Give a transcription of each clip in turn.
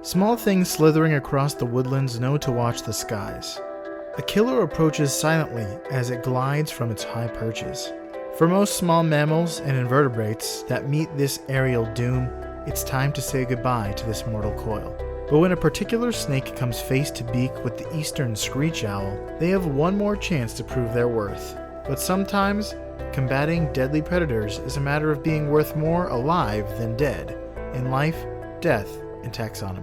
Small things slithering across the woodlands know to watch the skies. A killer approaches silently as it glides from its high perches. For most small mammals and invertebrates that meet this aerial doom, it's time to say goodbye to this mortal coil. But when a particular snake comes face to beak with the eastern screech owl, they have one more chance to prove their worth. But sometimes, combating deadly predators is a matter of being worth more alive than dead, in life, death, and taxonomy.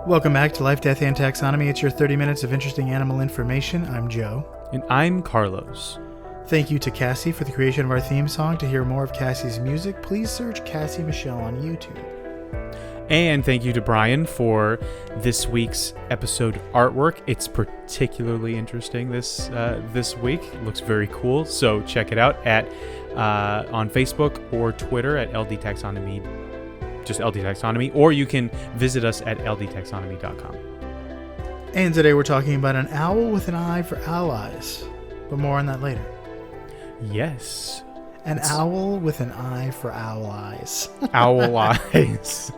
Welcome back to Life, Death, and Taxonomy. It's your 30 minutes of interesting animal information. I'm Joe. And I'm Carlos. Thank you to Cassie for the creation of our theme song. To hear more of Cassie's music, please search Cassie Michelle on YouTube. And thank you to Brian for this week's episode artwork. It's particularly interesting this week. It looks very cool. So check it out on Facebook or Twitter at LD Taxonomy. Just LD Taxonomy, or you can visit us at ldtaxonomy.com. And today we're talking about an owl with an eye for allies, but more on that later. Yes. An owl with an eye for owl eyes. Owl eyes.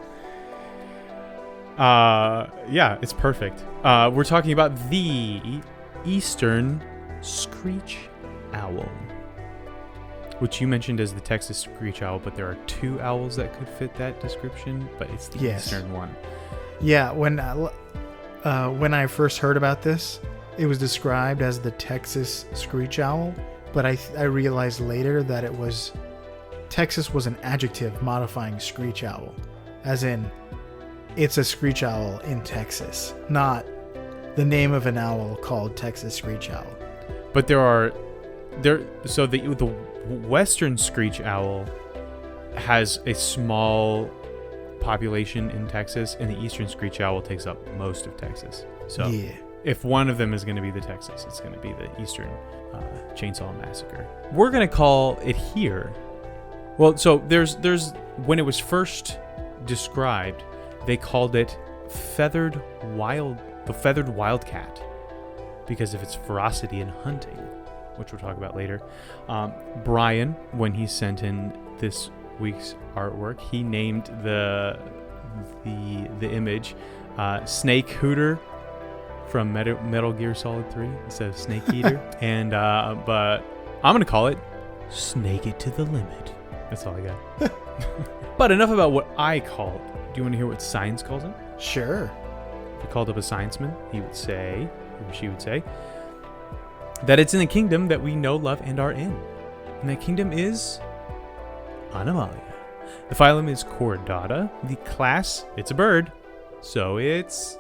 Yeah, it's perfect. We're talking about the eastern screech owl, which you mentioned as the Texas screech owl, but there are two owls that could fit that description, but it's the eastern one. Yeah, when I first heard about this, it was described as the Texas screech owl, but I realized later that Texas was an adjective modifying screech owl, as in it's a screech owl in Texas, not the name of an owl called Texas screech owl. But so the western screech owl has a small population in Texas, and the eastern screech owl takes up most of Texas. So if one of them is going to be the Texas, it's going to be the eastern chainsaw massacre. We're going to call it here. Well, so there's when it was first described, they called it the feathered wildcat because of its ferocity in hunting, which we'll talk about later. Brian, when he sent in this week's artwork, he named the image Snake Hooter from Metal Gear Solid 3 instead of Snake Eater. And but I'm gonna call it Snake It to the Limit. That's all I got. But enough about what I call it. Do you want to hear what science calls it? Sure. If we called up a scienceman, he or she would say that it's in the kingdom that we know, love, and are in. And that kingdom is Animalia. The phylum is Chordata. The class, it's a bird. So it's...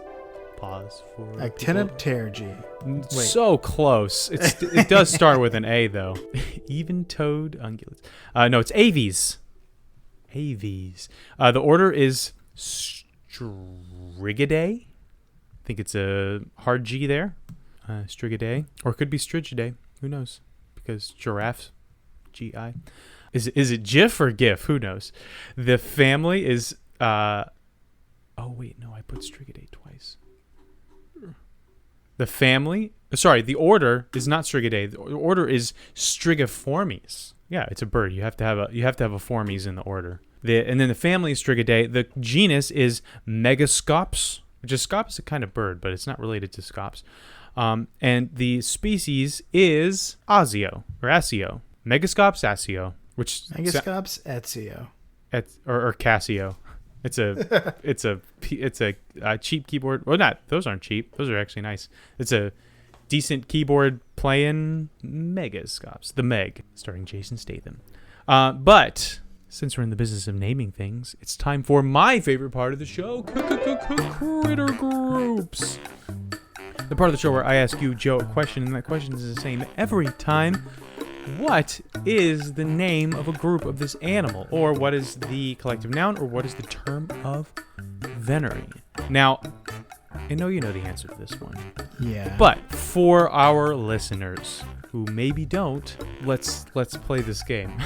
Pause for... Actinopterygii. So close. It does start with an A, though. Even-toed ungulates. No, it's aves. Aves. The order is Strigidae. I think it's a hard G there. Strigidae, or it could be Strigidae. Who knows? Because giraffes, G-I. Is it GIF or GIF? Who knows? The family is. Oh wait, no, I put Strigidae twice. The family. Sorry, the order is not Strigidae. The order is Strigiformes. Yeah, it's a bird. You have to have a formes in the order. And then the family is Strigidae. The genus is Megascops, which is scop is a kind of bird, but it's not related to scops. And the species is Asio or Asio. Megascops asio, which Megascops etsio. Or Casio. It's a cheap keyboard. Well, not those aren't cheap. Those are actually nice. It's a decent keyboard playing Megascops. The Meg, starring Jason Statham. But since we're in the business of naming things, it's time for my favorite part of the show, critter groups. The part of the show where I ask you, Joe, a question, and that question is the same every time. What is the name of a group of this animal? Or what is the collective noun? Or what is the term of venery? Now, I know you know the answer to this one. Yeah. But for our listeners, who maybe don't, let's play this game.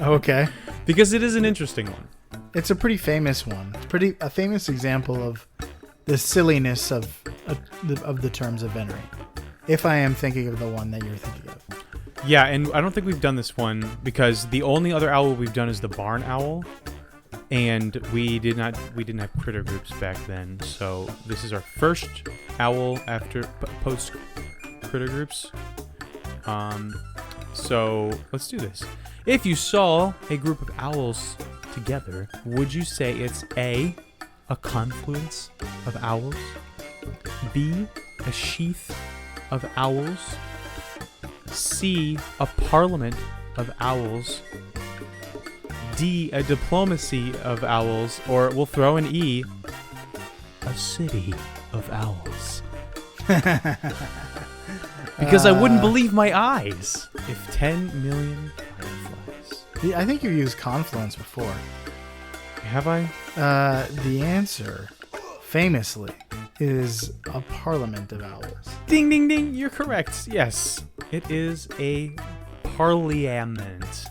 Okay. Because it is an interesting one. It's a pretty famous one. It's a famous example of the silliness of the terms of venery. If I am thinking of the one that you're thinking of. Yeah, and I don't think we've done this one because the only other owl we've done is the barn owl, and we didn't have critter groups back then. So this is our first owl after post critter groups. So let's do this. If you saw a group of owls together, would you say it's A, a confluence of owls, B, a sheath of owls, C, a parliament of owls, D, a diplomacy of owls, or we'll throw an E, a city of owls? Because I wouldn't believe my eyes if 10 million fireflies. I think you used confluence before. Have I? The answer, famously, is a parliament of owls. Ding, ding, ding. You're correct. Yes. It is a parliament.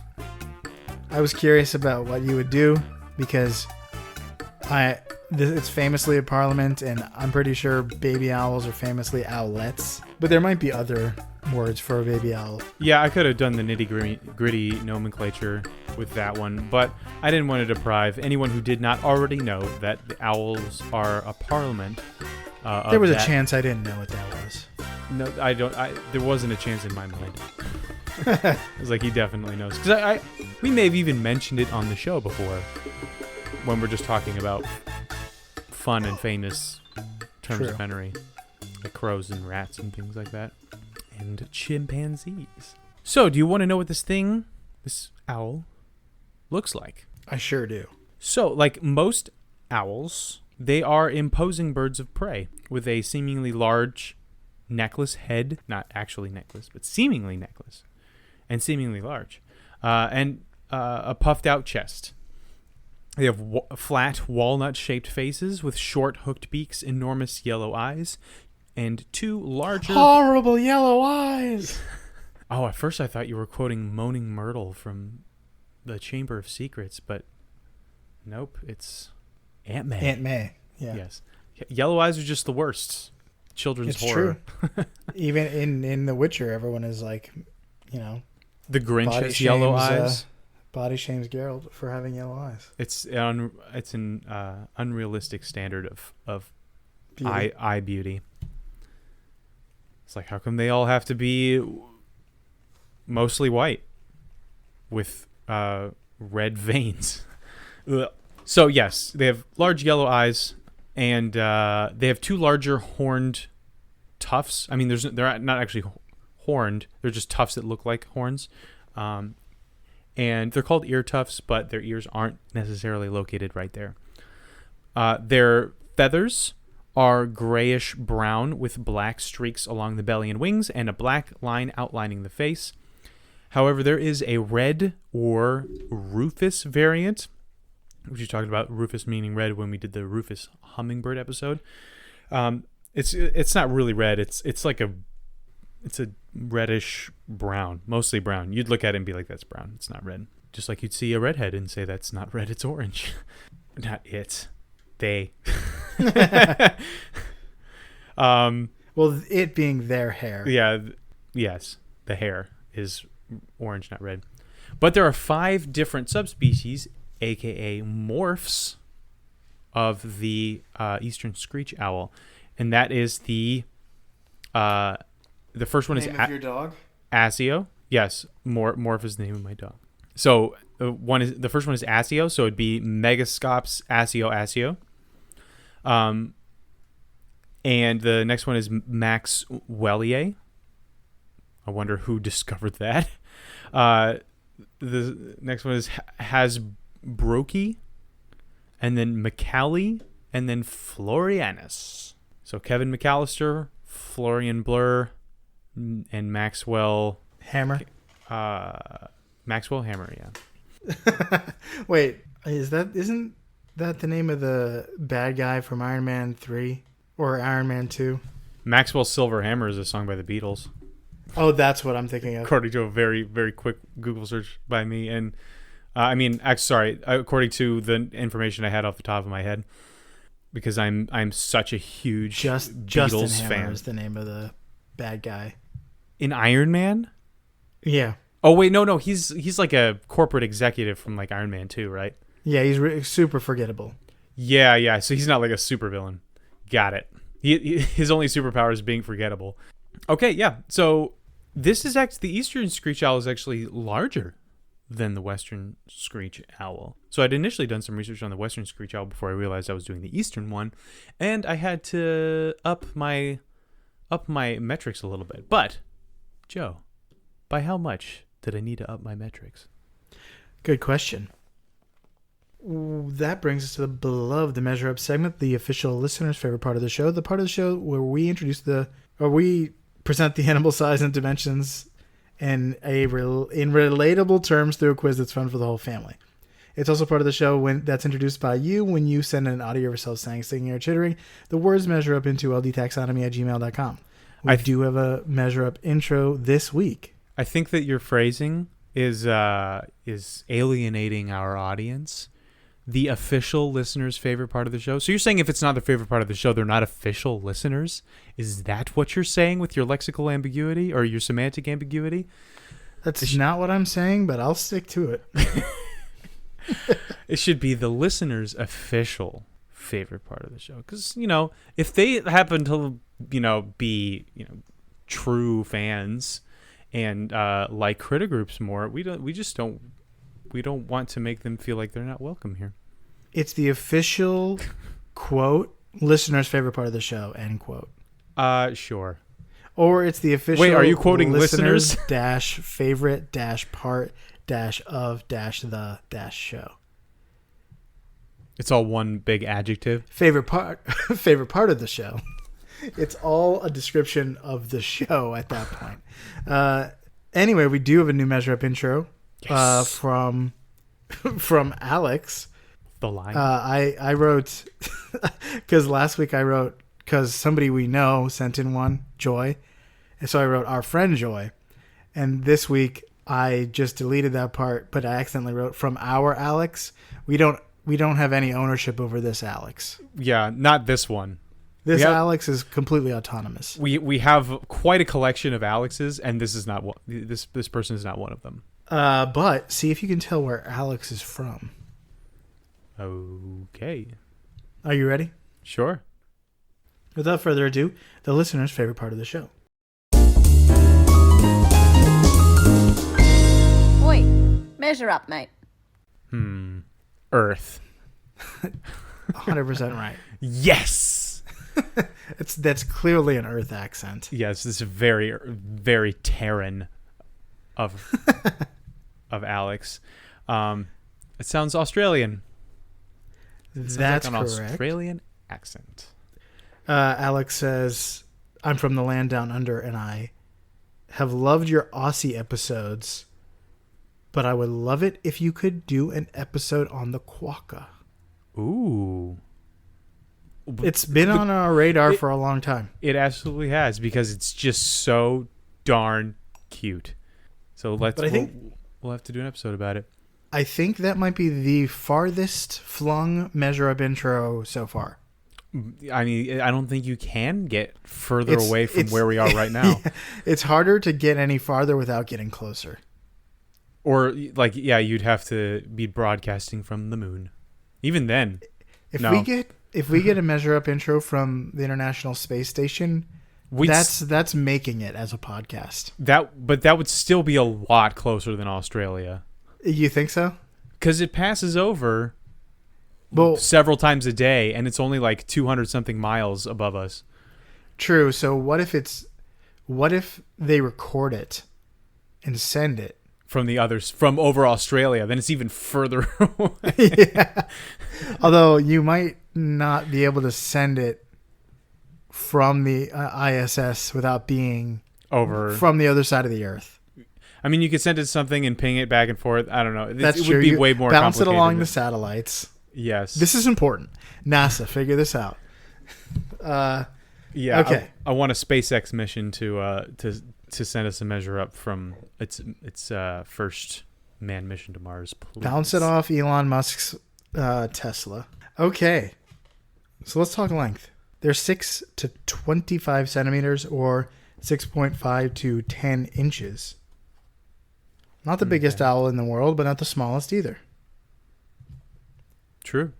I was curious about what you would do because it's famously a parliament, and I'm pretty sure baby owls are famously owlets. But there might be other words for a baby owl. Yeah, I could have done the nitty-gritty nomenclature with that one, but I didn't want to deprive anyone who did not already know that the owls are a parliament. There was a chance I didn't know what that was. No, I don't. There wasn't a chance in my mind. I was like, he definitely knows. Because we may have even mentioned it on the show before when we're just talking about fun and famous terms of venery. Like crows and rats and things like that. And chimpanzees. So, do you want to know what this owl, looks like? I sure do. So, like most owls, they are imposing birds of prey with a seemingly large necklace head. Not actually necklace, but seemingly necklace. And seemingly large. And a puffed out chest. They have flat walnut-shaped faces with short hooked beaks, enormous yellow eyes, and two larger... Horrible yellow eyes! Oh, at first I thought you were quoting Moaning Myrtle from the Chamber of Secrets, but nope, it's Aunt May. Aunt May, yeah. Yes. Yellow eyes are just the worst. Children's horror. It's true. Even in The Witcher, everyone is like, The Grinch has yellow eyes. Body shames Geralt for having yellow eyes. It's an unrealistic standard of beauty. eye beauty. It's like, how come they all have to be mostly white with red veins? Ugh. So yes, they have large yellow eyes, and they have two larger horned tufts. I mean, they're not actually horned; they're just tufts that look like horns. And they're called ear tufts, but their ears aren't necessarily located right there. Their feathers are grayish brown with black streaks along the belly and wings and a black line outlining the face. However, there is a red or rufous variant, which you talked about Rufus meaning red when we did the Rufus hummingbird episode. It's not really red. It's a reddish brown, mostly brown. You'd look at it and be like, that's brown. It's not red. Just like you'd see a redhead and say, that's not red, it's orange. Not it. They. Well, it being their hair. Yeah. Yes. The hair is orange, not red. But there are 5 different subspecies, aka morphs, of the eastern screech owl. And that is the first one. Name of your dog? Asio. Yes, Morph is the name of my dog. So the first one is Asio, so it'd be Megascops Asio. And the next one is Maxwellier. I wonder who discovered that. The next one is Hasbroki, and then McCallie, and then Florianus. So Kevin McAllister, Florian Blur, and Maxwell Hammer. Maxwell Hammer, yeah. Wait, isn't that the name of the bad guy from Iron Man 3 or Iron Man 2? Maxwell Silver Hammer is a song by the Beatles. Oh, that's what I'm thinking of. according to a very, very quick Google search by me. And according to the information I had off the top of my head, because I'm such a huge Justin Beatles Hammer fan. is the name of the bad guy. In Iron Man? Yeah. Oh wait, no, he's like a corporate executive from like Iron Man 2, right? Yeah, he's super forgettable. Yeah. So he's not like a supervillain. Got it. His only superpower is being forgettable. Okay, yeah. So this is actually the eastern screech owl is actually larger than the western screech owl. So I'd initially done some research on the western screech owl before I realized I was doing the eastern one, and I had to up my metrics a little bit. But Joe, by how much did I need to up my metrics? Good question. That brings us to the beloved Measure Up segment, the official listener's favorite part of the show, the part of the show where we we present the animal size and dimensions in relatable terms through a quiz that's fun for the whole family. It's also part of the show that's introduced by you when you send an audio of yourself saying, singing, or chittering. The words measure up into ldtaxonomy@gmail.com. We do have a Measure Up intro this week. I think that your phrasing is alienating our audience. The official listener's favorite part of the show. So you're saying if it's not their favorite part of the show, they're not official listeners? Is that what you're saying with your lexical ambiguity or your semantic ambiguity? That's not what I'm saying, but I'll stick to it. It should be the listener's official favorite part of the show. Because, if they happen to, be, true fans and like critter groups more, we don't want to make them feel like they're not welcome here. It's the official quote listener's favorite part of the show, end quote. Sure. Or it's the official. Wait, are you quoting listeners? dash favorite dash part dash of dash the dash show. It's all one big adjective. Favorite part of the show. It's all a description of the show at that point. Anyway, we do have a new Measure Up intro. Yes. From Alex. The line. I wrote because last week I wrote because somebody we know sent in one, Joy, and so I wrote our friend Joy, and this week I just deleted that part, but I accidentally wrote from our Alex. We don't have any ownership over this Alex. Yeah, not this one. This Alex is completely autonomous. We have quite a collection of Alexes, and this is not one. This person is not one of them. But see if you can tell where Alex is from. Okay. Are you ready? Sure. Without further ado, the listener's favorite part of the show. Oi, measure up, mate. Earth. 100% right. Yes. That's clearly an Earth accent. Yes, this is very, very Terran of Alex. It sounds Australian. That's like an correct. Australian accent. Alex says, I'm from the land down under, and I have loved your Aussie episodes, but I would love it if you could do an episode on the quokka. Ooh. It's been on our radar for a long time. It absolutely has, because it's just so darn cute. So we'll have to do an episode about it. I think that might be the farthest flung Measure Up intro so far. I mean, I don't think you can get further away from where we are right now. Yeah, it's harder to get any farther without getting closer. Or, you'd have to be broadcasting from the moon. Even then. If we get a Measure Up intro from the International Space Station, that's making it as a podcast. But that would still be a lot closer than Australia. You think so? Because it passes over several times a day, and it's only like 200-something miles above us. True. So what if they record it and send it from over Australia? Then it's even further away. Yeah. Although you might not be able to send it from the ISS without being over from the other side of the Earth. I mean, you could send it something and ping it back and forth. I don't know. That's it true. would be way more bounce complicated. It along the satellites. Yes. This is important. NASA, figure this out. Yeah. Okay. I want a SpaceX mission to to send us a measure up from its first manned mission to Mars. Please. Bounce it off Elon Musk's Tesla. Okay. So let's talk length. They're 6 to 25 centimeters or 6.5 to 10 inches. Not the biggest owl in the world, but not the smallest either. True.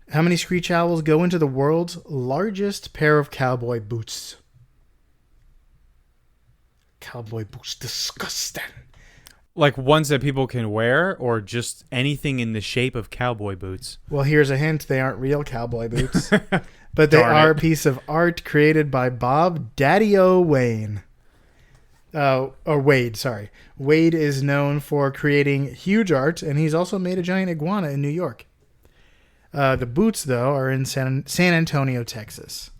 How many screech owls go into the world's largest pair of cowboy boots? Cowboy boots, disgusting. Like ones that people can wear, or just anything in the shape of cowboy boots? Well, here's a hint. They aren't real cowboy boots. But they are a piece of art created by Bob Daddy-O Wayne. Or Wade, sorry. Wade is known for creating huge art, and he's also made a giant iguana in New York. The boots, though, are in San Antonio, Texas.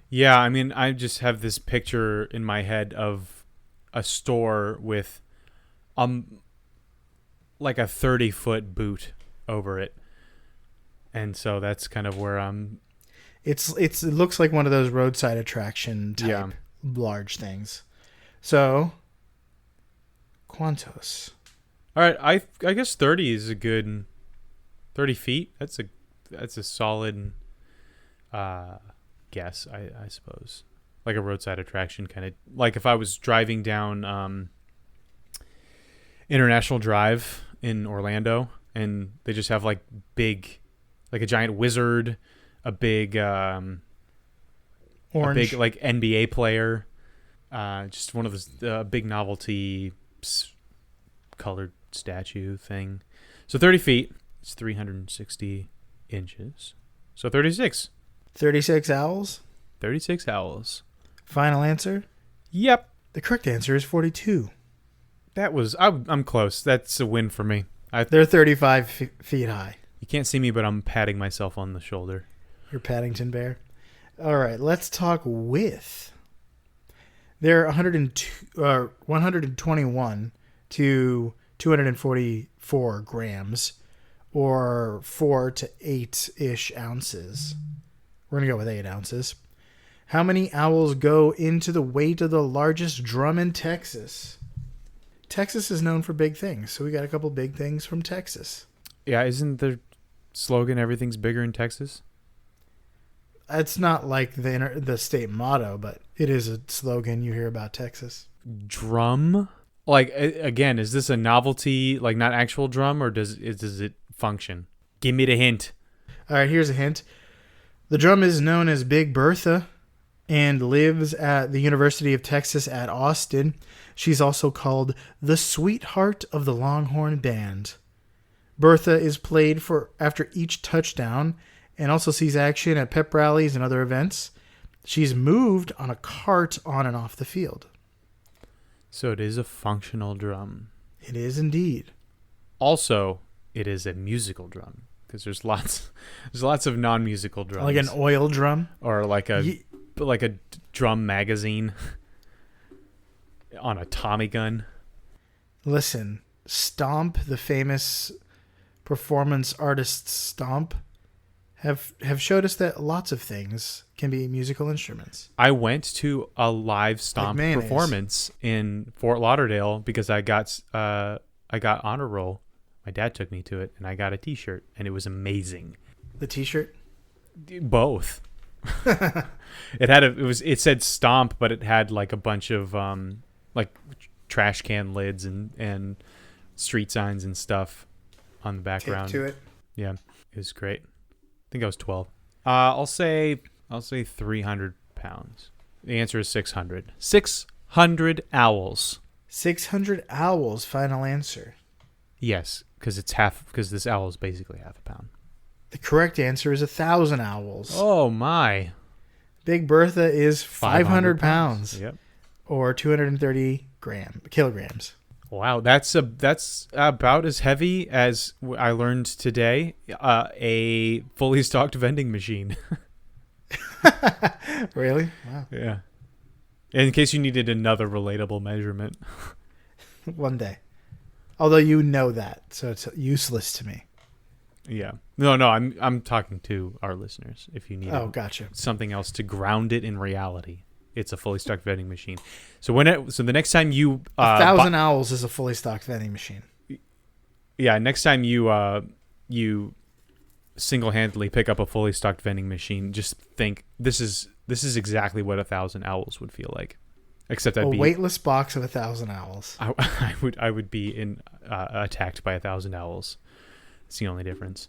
Yeah, I mean, I just have this picture in my head of a store with like a 30-foot boot over it. And so that's kind of where I'm... It looks like one of those roadside attraction type large things. So, ¿cuántos? All right, I guess 30 is a good 30 feet. That's a solid guess, I suppose. Like a roadside attraction kind of, like if I was driving down International Drive in Orlando and they just have like big, like a giant wizard, a big Orange. a big like NBA player, just one of those big novelty colored statue thing. So 30 feet, it's 360 inches. So 36. 36 owls? 36 owls. Final answer? Yep. The correct answer is 42. That was... I'm close. That's a win for me. They're 35 feet high. You can't see me, but I'm patting myself on the shoulder. Your Paddington Bear. All right, let's talk width. They're 121 to 244 grams, or 4 to 8-ish ounces. We're going to go with 8 ounces. How many owls go into the weight of the largest drum in Texas? Texas is known for big things, so we got a couple big things from Texas. Yeah, isn't the slogan "Everything's bigger in Texas"? It's not like the state motto, but it is a slogan you hear about Texas. Drum? Like, again, is this a novelty, like not actual drum, or does it function? Give me the hint. All right, here's a hint. The drum is known as Big Bertha and lives at the University of Texas at Austin. She's also called the sweetheart of the Longhorn Band. Bertha is played after each touchdown and also sees action at pep rallies and other events. She's moved on a cart on and off the field. So it is a functional drum. It is indeed. Also, it is a musical drum because there's lots of non-musical drums. Like an oil drum? Or like a drum magazine on a Tommy gun. Listen, Stomp, the famous performance artist Stomp, have showed us that lots of things can be musical instruments. I went to a live Stomp Like performance in Fort Lauderdale because I got honor roll. My dad took me to it, and I got a T-shirt, and it was amazing. The T-shirt? Both. It said Stomp, but it had like a bunch of like trash can lids and street signs and stuff on the background. Taped to it. Yeah, it was great. I think I was 12. I'll say 300 pounds. The answer is 600. 600 owls. 600 owls. Final answer. Yes, because this owl is basically half a pound. The correct answer is 1,000 owls. Oh my! Big Bertha is 500 pounds. Yep. Or 230 kilograms. Wow, that's about as heavy as I learned today. A fully stocked vending machine. Really? Wow. Yeah. In case you needed another relatable measurement. One day. Although you know that, so it's useless to me. Yeah. No, I'm talking to our listeners. If you need gotcha. something else to ground it in reality. it's a fully stocked vending machine. So so the next time you 1,000 owls is a fully stocked vending machine. Yeah, next time you single-handedly pick up a fully stocked vending machine, just think this is exactly what 1,000 owls would feel like. Except I'd be weightless box of 1,000 owls. I would be attacked by 1,000 owls. It's the only difference.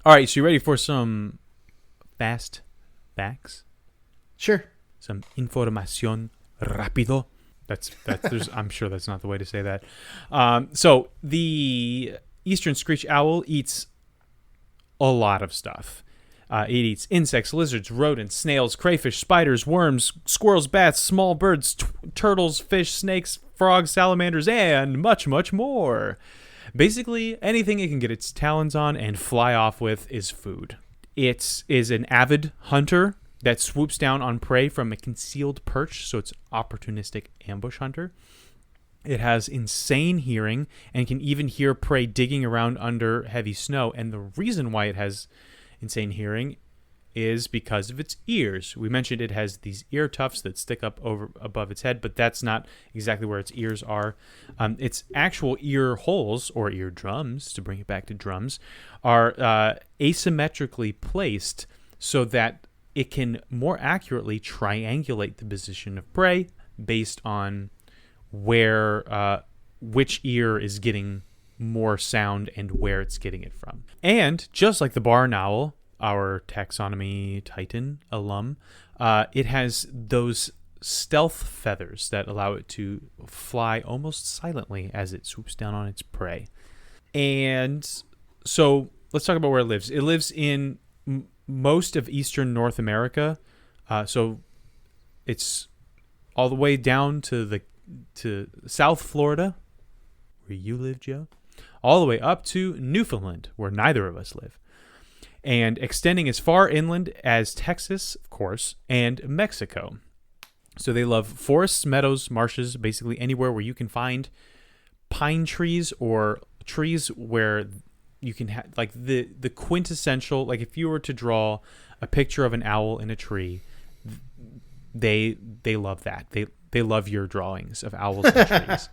All right, so you ready for some fast facts? Sure. Some información rápido. I'm sure that's not the way to say that. So the eastern screech owl eats a lot of stuff. It eats insects, lizards, rodents, snails, crayfish, spiders, worms, squirrels, bats, small birds, turtles, fish, snakes, frogs, salamanders, and much, much more. Basically, anything it can get its talons on and fly off with is food. It is an avid hunter that swoops down on prey from a concealed perch, so it's opportunistic ambush hunter. It has insane hearing and can even hear prey digging around under heavy snow, and the reason why it has insane hearing is because of its ears. We mentioned it has these ear tufts that stick up above its head, but that's not exactly where its ears are. Its actual ear holes, or ear drums, to bring it back to drums, are asymmetrically placed so that it can more accurately triangulate the position of prey based on where which ear is getting more sound and where it's getting it from. And just like the barn owl, our taxonomy titan alum, it has those stealth feathers that allow it to fly almost silently as it swoops down on its prey. And so let's talk about where it lives. It lives in most of eastern North America. So it's all the way down to South Florida, where you live, Joe, all the way up to Newfoundland, where neither of us live, and extending as far inland as Texas, of course, and Mexico. So they love forests, meadows, marshes, basically anywhere where you can find pine trees or trees where you can have like the quintessential, like if you were to draw a picture of an owl in a tree, they love that. They love your drawings of owls in trees.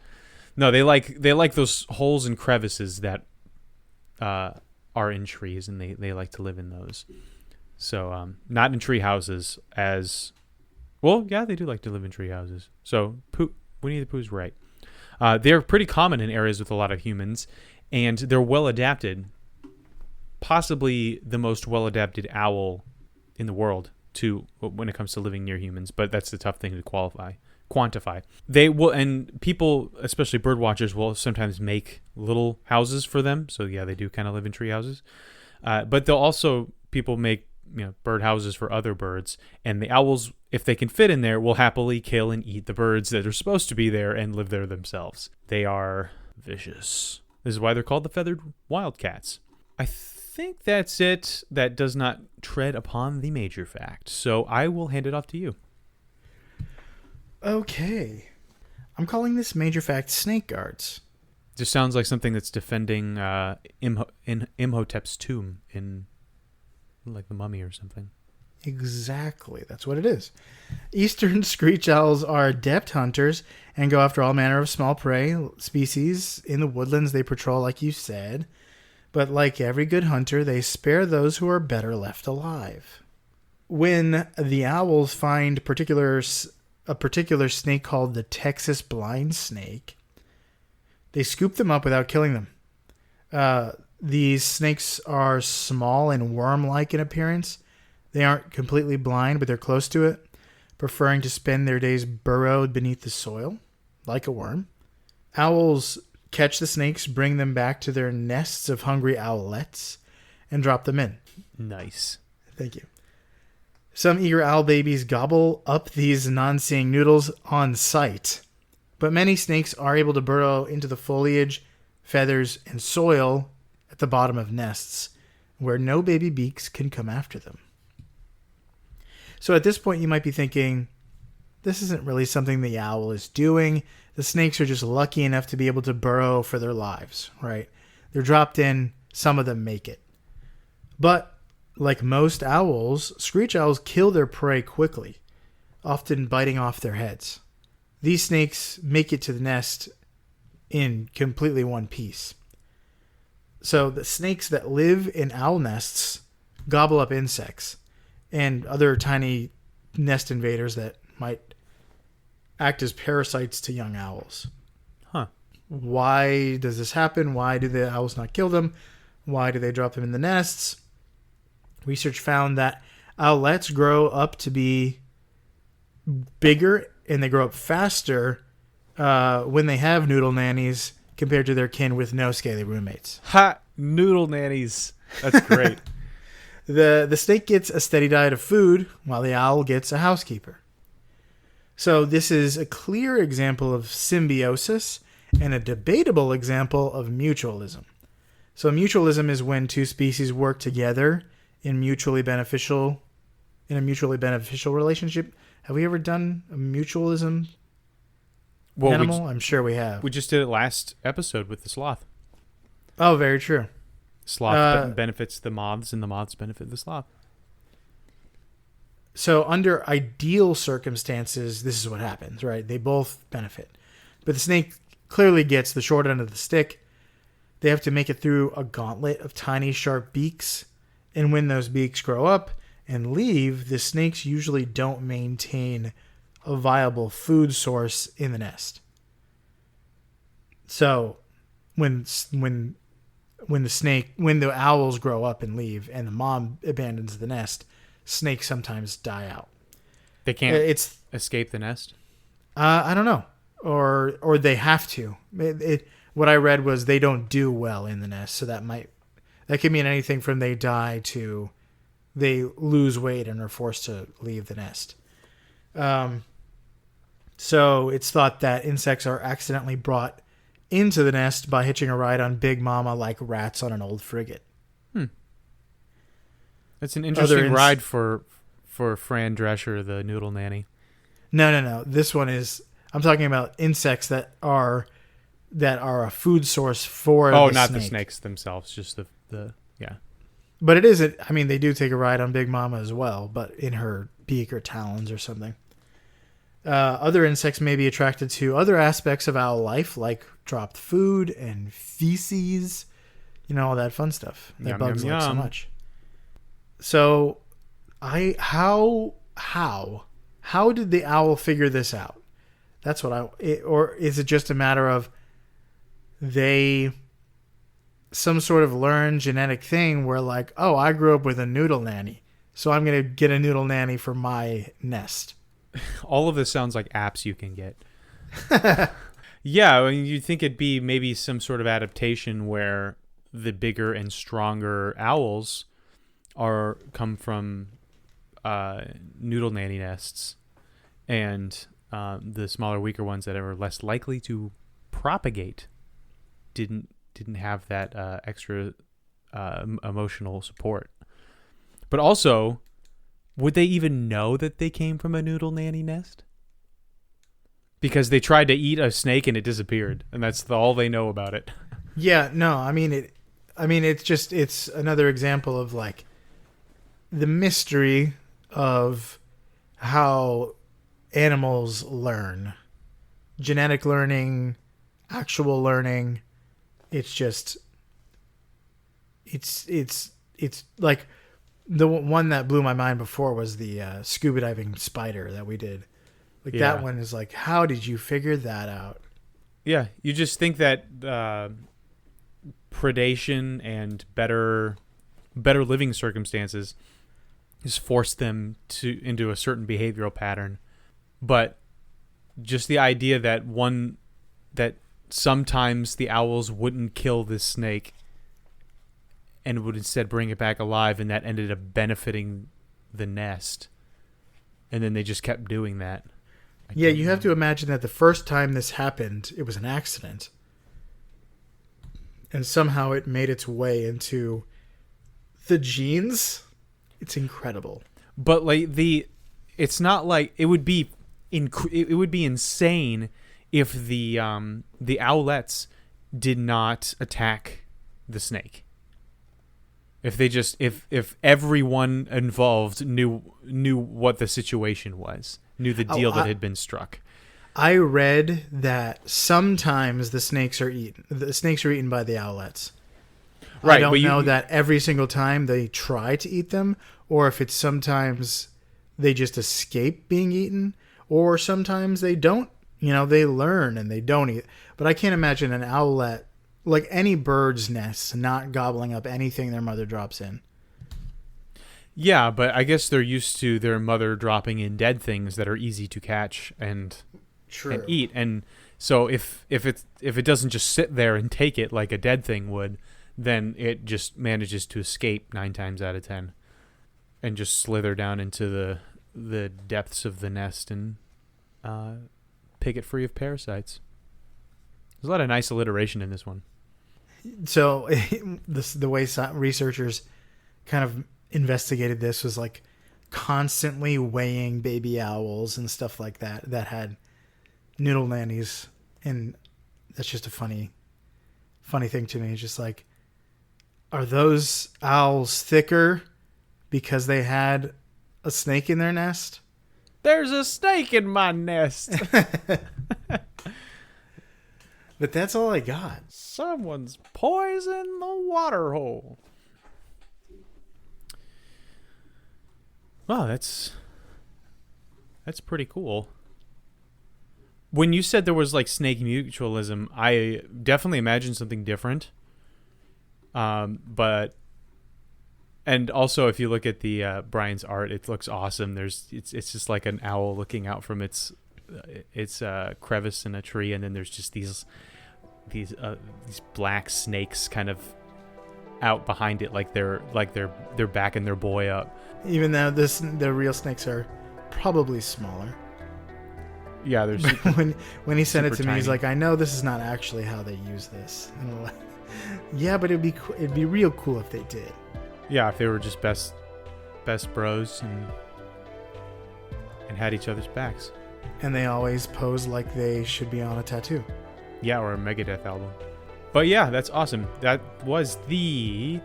No, they like those holes and crevices that are in trees, and they like to live in those. So not in tree houses as well. Yeah, they do like to live in tree houses. So Winnie the Pooh's right. They're pretty common in areas with a lot of humans, and they're well adapted. Possibly the most well adapted owl in the world to when it comes to living near humans, but that's the tough thing to quantify. They will, and people, especially bird watchers, will sometimes make little houses for them. So yeah, they do kind of live in tree houses. But they'll also, people make bird houses for other birds, and the owls, if they can fit in there, will happily kill and eat the birds that are supposed to be there and live there themselves. They are vicious. This is why they're called the feathered wildcats. I think that's it. That does not tread upon the major fact. So I will hand it off to you. Okay. I'm calling this major fact snake guards. Just sounds like something that's defending Imhotep's tomb in like the Mummy or something. Exactly. That's what it is. Eastern screech owls are adept hunters and go after all manner of small prey species. In the woodlands, they patrol, like you said. But like every good hunter, they spare those who are better left alive. When the owls find a particular snake called the Texas blind snake, they scoop them up without killing them. These snakes are small and worm-like in appearance. They aren't completely blind, but they're close to it, preferring to spend their days burrowed beneath the soil, like a worm. Owls catch the snakes, bring them back to their nests of hungry owlets, and drop them in. Nice. Thank you. Some eager owl babies gobble up these non-seeing noodles on sight, but many snakes are able to burrow into the foliage, feathers, and soil at the bottom of nests, where no baby beaks can come after them. So at this point, you might be thinking, this isn't really something the owl is doing. The snakes are just lucky enough to be able to burrow for their lives, right? They're dropped in. Some of them make it. But like most owls, screech owls kill their prey quickly. often biting off their heads. These snakes make it to the nest in completely one piece. So the snakes that live in owl nests gobble up insects and other tiny nest invaders that might act as parasites to young owls. Huh. Why does this happen? Why do the owls not kill them? Why do they drop them in the nests? Research found that owlets grow up to be bigger and they grow up faster when they have noodle nannies compared to their kin with no scaly roommates. Ha! Noodle nannies. That's great. The snake gets a steady diet of food while the owl gets a housekeeper. So this is a clear example of symbiosis and a debatable example of mutualism. So mutualism is when two species work together in a mutually beneficial relationship. Have we ever done a mutualism animal? I'm sure we have. We just did it last episode with the sloth. Oh, very true. Sloth benefits the moths, and the moths benefit the sloth. So under ideal circumstances, this is what happens, right? They both benefit. But the snake clearly gets the short end of the stick. They have to make it through a gauntlet of tiny, sharp beaks. And when those beaks grow up and leave, the snakes usually don't maintain a viable food source in the nest. So when the owls grow up and leave and the mom abandons the nest, snakes sometimes die out. They can't escape the nest? I don't know. Or they have to. What I read was they don't do well in the nest, so that could mean anything from they die to they lose weight and are forced to leave the nest. So it's thought that insects are accidentally brought into the nest by hitching a ride on Big Mama like rats on an old frigate. That's an interesting ride for Fran Drescher, the noodle nanny. No. This one is... I'm talking about insects that are a food source for the snake. Oh, not the snakes themselves, just the yeah. But it isn't... I mean, they do take a ride on Big Mama as well, but in her beak or talons or something. Other insects may be attracted to other aspects of owl life, like dropped food and feces, all that fun stuff that yum, bugs yum, like so yum. much. So, how did the owl figure this out? That's what or is it just a matter of some sort of learned genetic thing where like, oh, I grew up with a noodle nanny, so I'm going to get a noodle nanny for my nest. All of this sounds like apps you can get. Yeah, I mean, you'd think it'd be maybe some sort of adaptation where the bigger and stronger owls come from noodle nanny nests, and the smaller, weaker ones that are less likely to propagate didn't have that extra emotional support. But also, would they even know that they came from a noodle nanny nest? Because they tried to eat a snake and it disappeared, and that's all they know about it. Yeah, no, it's another example of like the mystery of how animals learn. Genetic learning, actual learning. It's like the one that blew my mind before was the scuba diving spider that we did. Like that one is like, how did you figure that out? Yeah, you just think that predation and better living circumstances has forced them into a certain behavioral pattern, but just the idea that sometimes the owls wouldn't kill this snake and would instead bring it back alive, and that ended up benefiting the nest, and then they just kept doing that. Yeah, you have to imagine that the first time this happened, it was an accident. And somehow it made its way into the genes. It's incredible. But like it's not like it would be insane if the owlets did not attack the snake. If everyone involved knew what the situation was knew the deal that I- had been struck. I read that sometimes the snakes are eaten. The snakes are eaten by the owlets. Right, I don't but know that every single time they try to eat them, or if it's sometimes they just escape being eaten, or sometimes they don't. They learn and they don't eat. But I can't imagine an owlet, like any bird's nest, not gobbling up anything their mother drops in. Yeah, but I guess they're used to their mother dropping in dead things that are easy to catch and eat. And so if it doesn't just sit there and take it like a dead thing would, then it just manages to escape 9 times out of 10 and just slither down into the depths of the nest and pick it free of parasites. There's a lot of nice alliteration in this one. So the way researchers kind of investigated this was like constantly weighing baby owls and stuff like that had noodle nannies, and that's just a funny thing to me. It's just like, are those owls thicker because they had a snake in their nest? There's a snake in my nest. But that's all I got. Someone's poisoned the water hole. Wow, that's pretty cool. When you said there was like snake mutualism, I definitely imagined something different. But and also if you look at the Brian's art, it looks awesome. It's just like an owl looking out from its crevice in a tree, and then there's just these black snakes kind of out behind it, like they're backing their boy up. Even though the real snakes are probably smaller. Yeah, there's when he sent it to me, tiny. he's like, "I know this is not actually how they use this." And I'm like, yeah, but it'd be real cool if they did. Yeah, if they were just best bros and had each other's backs. And they always pose like they should be on a tattoo. Yeah, or a Megadeth album. But yeah, that's awesome. That was the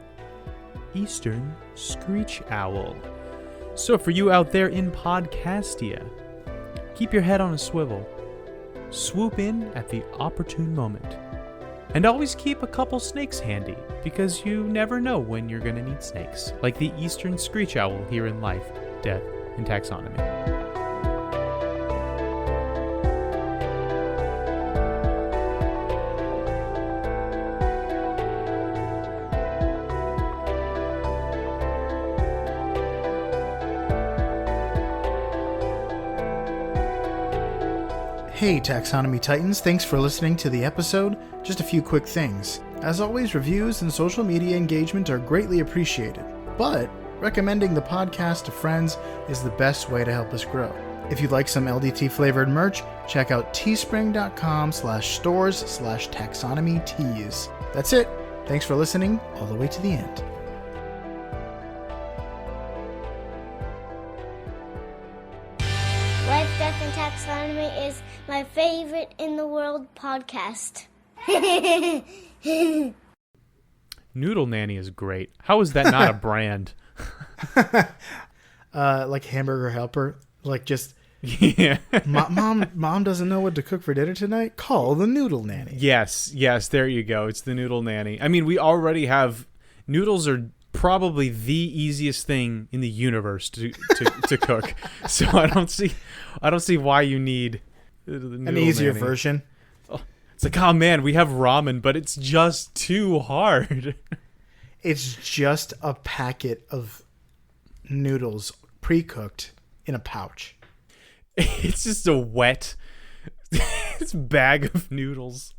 Eastern Screech Owl. So for you out there in Podcastia, keep your head on a swivel. Swoop in at the opportune moment. And always keep a couple snakes handy, because you never know when you're going to need snakes. Like the Eastern Screech Owl here in Life, Death, and Taxonomy. Hey Taxonomy Titans, thanks for listening to the episode. Just a few quick things. As always, reviews and social media engagement are greatly appreciated, but recommending the podcast to friends is the best way to help us grow. If you'd like some LDT flavored merch, check out teespring.com/stores/taxonomy-tees. That's it. Thanks for listening all the way to the end. Life, Death, and Taxonomy is my favorite in the world podcast. Noodle Nanny is great. How is that not a brand? Like Hamburger Helper, like just Yeah. mom doesn't know what to cook for dinner tonight. Call the Noodle Nanny. Yes, there you go. It's the Noodle Nanny. I mean, we already have noodles are probably the easiest thing in the universe to cook. So I don't see why you need An easier version. It's like, oh man, we have ramen, but it's just too hard. It's just a packet of noodles pre-cooked in a pouch. It's just a wet bag of noodles.